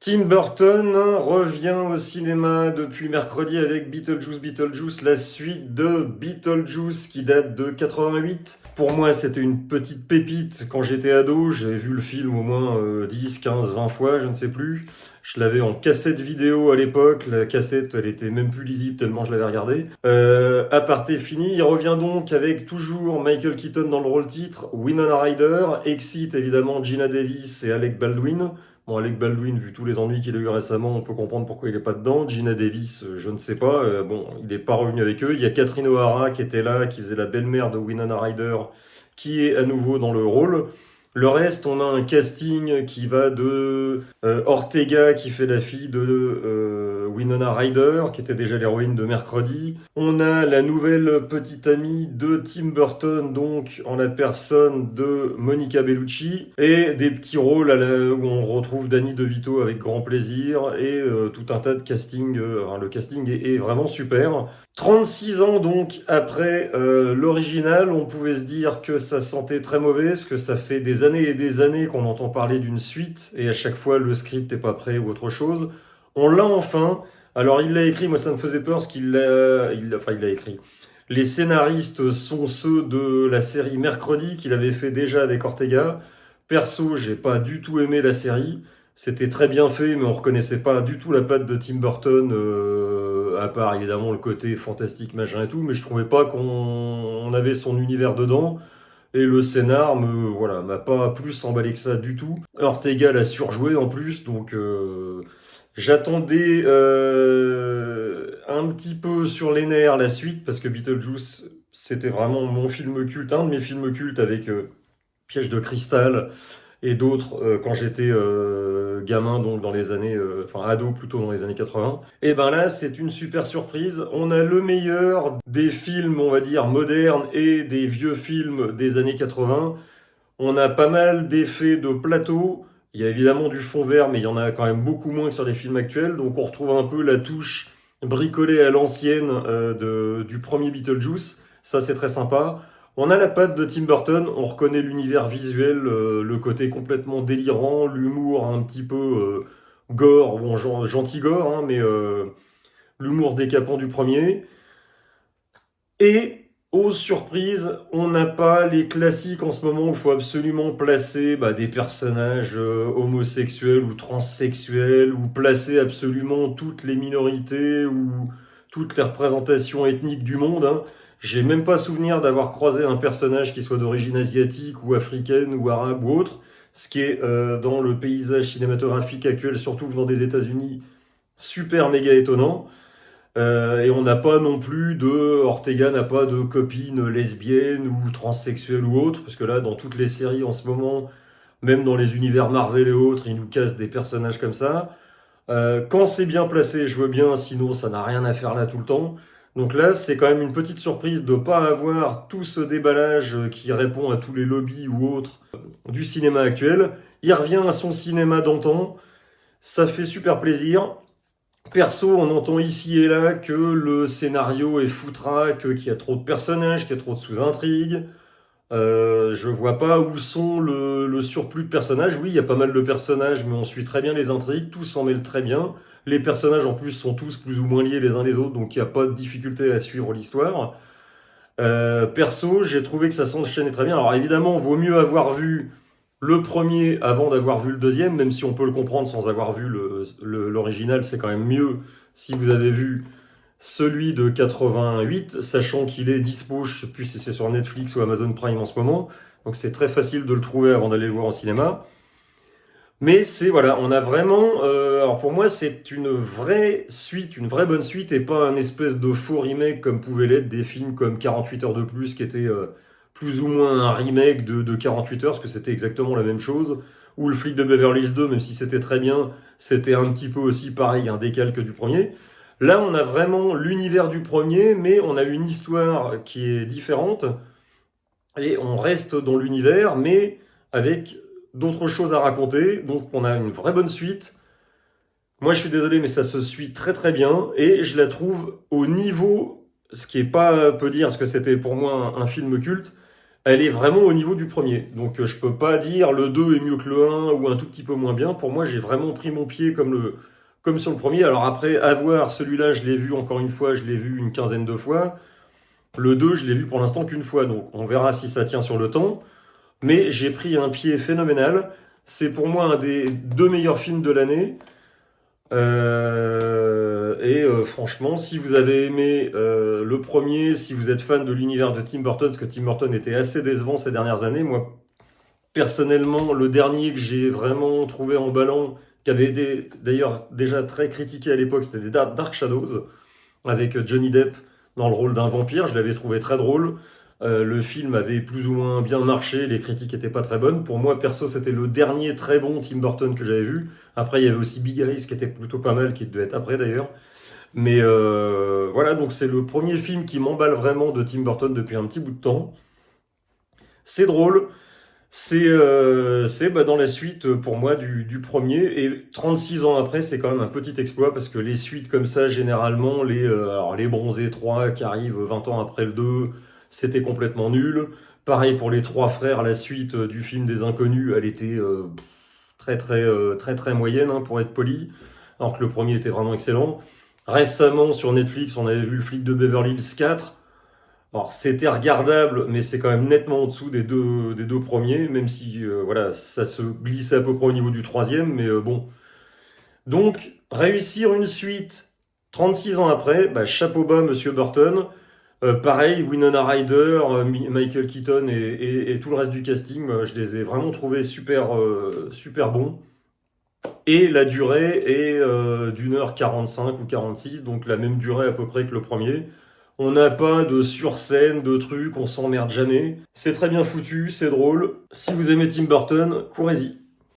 Tim Burton revient au cinéma depuis mercredi avec Beetlejuice, la suite de Beetlejuice qui date de 88. Pour moi, c'était une petite pépite quand j'étais ado. J'ai vu le film au moins 10, 15, 20 fois, je ne sais plus. Je l'avais en cassette vidéo à l'époque. La cassette, elle était même plus lisible tellement je l'avais regardée. Aparté fini, il revient donc avec toujours Michael Keaton dans le rôle titre, Winona Ryder, Exit évidemment Gina Davis et Alec Baldwin. Bon, Alec Baldwin, vu tous les ennuis qu'il a eu récemment, on peut comprendre pourquoi il n'est pas dedans. Gina Davis, je ne sais pas. Bon, il n'est pas revenu avec eux. Il y a Catherine O'Hara qui était là, qui faisait la belle-mère de Winona Ryder, qui est à nouveau dans le rôle. Le reste, on a un casting qui va de Ortega, qui fait la fille de Winona Ryder, qui était déjà l'héroïne de Mercredi. On a la nouvelle petite amie de Tim Burton, donc en la personne de Monica Bellucci, et des petits rôles où on retrouve Danny DeVito avec grand plaisir, et tout un tas de casting. Le casting est vraiment super. 36 ans donc après l'original, on pouvait se dire que ça sentait très mauvais, parce que ça fait des années et des années qu'on entend parler d'une suite, et à chaque fois le script n'est pas prêt ou autre chose. On l'a enfin. Alors il l'a écrit, moi ça me faisait peur, parce il l'a écrit. Les scénaristes sont ceux de la série Mercredi, qu'il avait fait déjà avec Ortega. Perso, j'ai pas du tout aimé la série. C'était très bien fait, mais on reconnaissait pas du tout la patte de Tim Burton, à part évidemment le côté fantastique, machin et tout, mais je trouvais pas qu'on avait son univers dedans. Et le scénar m'a pas plus emballé que ça du tout. Ortega l'a surjoué en plus, donc j'attendais un petit peu sur les nerfs la suite, parce que Beetlejuice, c'était vraiment mon film culte, un de mes films cultes avec Piège de cristal et d'autres quand j'étais gamin, donc dans les années, enfin ado plutôt dans les années 80. Et ben là, c'est une super surprise. On a le meilleur des films, on va dire, modernes et des vieux films des années 80. On a pas mal d'effets de plateau. Il y a évidemment du fond vert, mais il y en a quand même beaucoup moins que sur les films actuels. Donc on retrouve un peu la touche bricolée à l'ancienne du premier Beetlejuice. Ça, c'est très sympa. On a la patte de Tim Burton, on reconnaît l'univers visuel, le côté complètement délirant, l'humour un petit peu gore, bon, gentil gore, hein, mais l'humour décapant du premier. Et, aux surprises, on n'a pas les classiques en ce moment où il faut absolument placer des personnages homosexuels ou transsexuels, ou placer absolument toutes les minorités ou toutes les représentations ethniques du monde, hein. J'ai même pas souvenir d'avoir croisé un personnage qui soit d'origine asiatique ou africaine ou arabe ou autre, ce qui est dans le paysage cinématographique actuel, surtout venant des États-Unis, super méga étonnant. Et on n'a pas non plus Ortega n'a pas de copine lesbienne ou transsexuelle ou autre, parce que là, dans toutes les séries en ce moment, même dans les univers Marvel et autres, ils nous cassent des personnages comme ça. Quand c'est bien placé, je veux bien, sinon ça n'a rien à faire là tout le temps. Donc là, c'est quand même une petite surprise de ne pas avoir tout ce déballage qui répond à tous les lobbies ou autres du cinéma actuel. Il revient à son cinéma d'antan, ça fait super plaisir. Perso, on entend ici et là que le scénario est foutraque, qu'il y a trop de personnages, qu'il y a trop de sous-intrigues. Je vois pas où sont le surplus de personnages. Oui, il y a pas mal de personnages, mais on suit très bien les intrigues, tous s'en mêlent très bien. Les personnages en plus sont tous plus ou moins liés les uns les autres, donc il n'y a pas de difficulté à suivre l'histoire. Perso, j'ai trouvé que ça s'enchaînait très bien. Alors évidemment, vaut mieux avoir vu le premier avant d'avoir vu le deuxième, même si on peut le comprendre sans avoir vu l'original, c'est quand même mieux si vous avez vu celui de 88, sachant qu'il est dispo, je sais plus si c'est sur Netflix ou Amazon Prime en ce moment, donc c'est très facile de le trouver avant d'aller le voir au cinéma. Mais voilà, on a vraiment, alors pour moi c'est une vraie suite, une vraie bonne suite, et pas un espèce de faux remake comme pouvaient l'être des films comme 48 heures de plus, qui était plus ou moins un remake de 48 heures, parce que c'était exactement la même chose, ou le flic de Beverly Hills 2, même si c'était très bien, c'était un petit peu aussi pareil, un décalque du premier. Là on a vraiment l'univers du premier, mais on a une histoire qui est différente, et on reste dans l'univers, mais avec d'autres choses à raconter. Donc on a une vraie bonne suite. Moi je suis désolé, mais ça se suit très très bien, et je la trouve au niveau, ce qui est pas peu dire, parce que c'était pour moi un film culte, elle est vraiment au niveau du premier. Donc je peux pas dire le 2 est mieux que le un ou un tout petit peu moins bien. Pour moi, j'ai vraiment pris mon pied comme sur le premier. Alors après, à voir, celui-là, je l'ai vu encore une fois, je l'ai vu une quinzaine de fois. Le 2, je l'ai vu pour l'instant qu'une fois, donc on verra si ça tient sur le temps. Mais j'ai pris un pied phénoménal. C'est pour moi un des deux meilleurs films de l'année. Franchement, si vous avez aimé le premier, si vous êtes fan de l'univers de Tim Burton, parce que Tim Burton était assez décevant ces dernières années, moi personnellement, le dernier que j'ai vraiment trouvé emballant, qui avait été d'ailleurs déjà très critiqué à l'époque, c'était des Dark Shadows, avec Johnny Depp dans le rôle d'un vampire. Je l'avais trouvé très drôle. Le film avait plus ou moins bien marché, les critiques étaient pas très bonnes. Pour moi, perso, c'était le dernier très bon Tim Burton que j'avais vu. Après, il y avait aussi Big Eyes qui était plutôt pas mal, qui devait être après d'ailleurs. Mais voilà, donc c'est le premier film qui m'emballe vraiment de Tim Burton depuis un petit bout de temps. C'est drôle, c'est dans la suite pour moi du premier. Et 36 ans après, c'est quand même un petit exploit parce que les suites comme ça, généralement, alors les Bronzés 3 qui arrivent 20 ans après le 2, c'était complètement nul. Pareil pour les Trois Frères, la suite du film des Inconnus, elle était très moyenne pour être poli, alors que le premier était vraiment excellent. Récemment sur Netflix, on avait vu le flic de Beverly Hills 4. Alors c'était regardable, mais c'est quand même nettement en dessous des deux premiers, même si voilà, ça se glissait à peu près au niveau du troisième, mais bon. Donc, réussir une suite 36 ans après, bah, chapeau bas, Monsieur Burton. Pareil, Winona Ryder, Michael Keaton et tout le reste du casting, je les ai vraiment trouvés super bons. Et la durée est d'1h45 ou 46, donc la même durée à peu près que le premier. On n'a pas de sur-scène, de trucs, on s'emmerde jamais. C'est très bien foutu, c'est drôle. Si vous aimez Tim Burton, courez-y.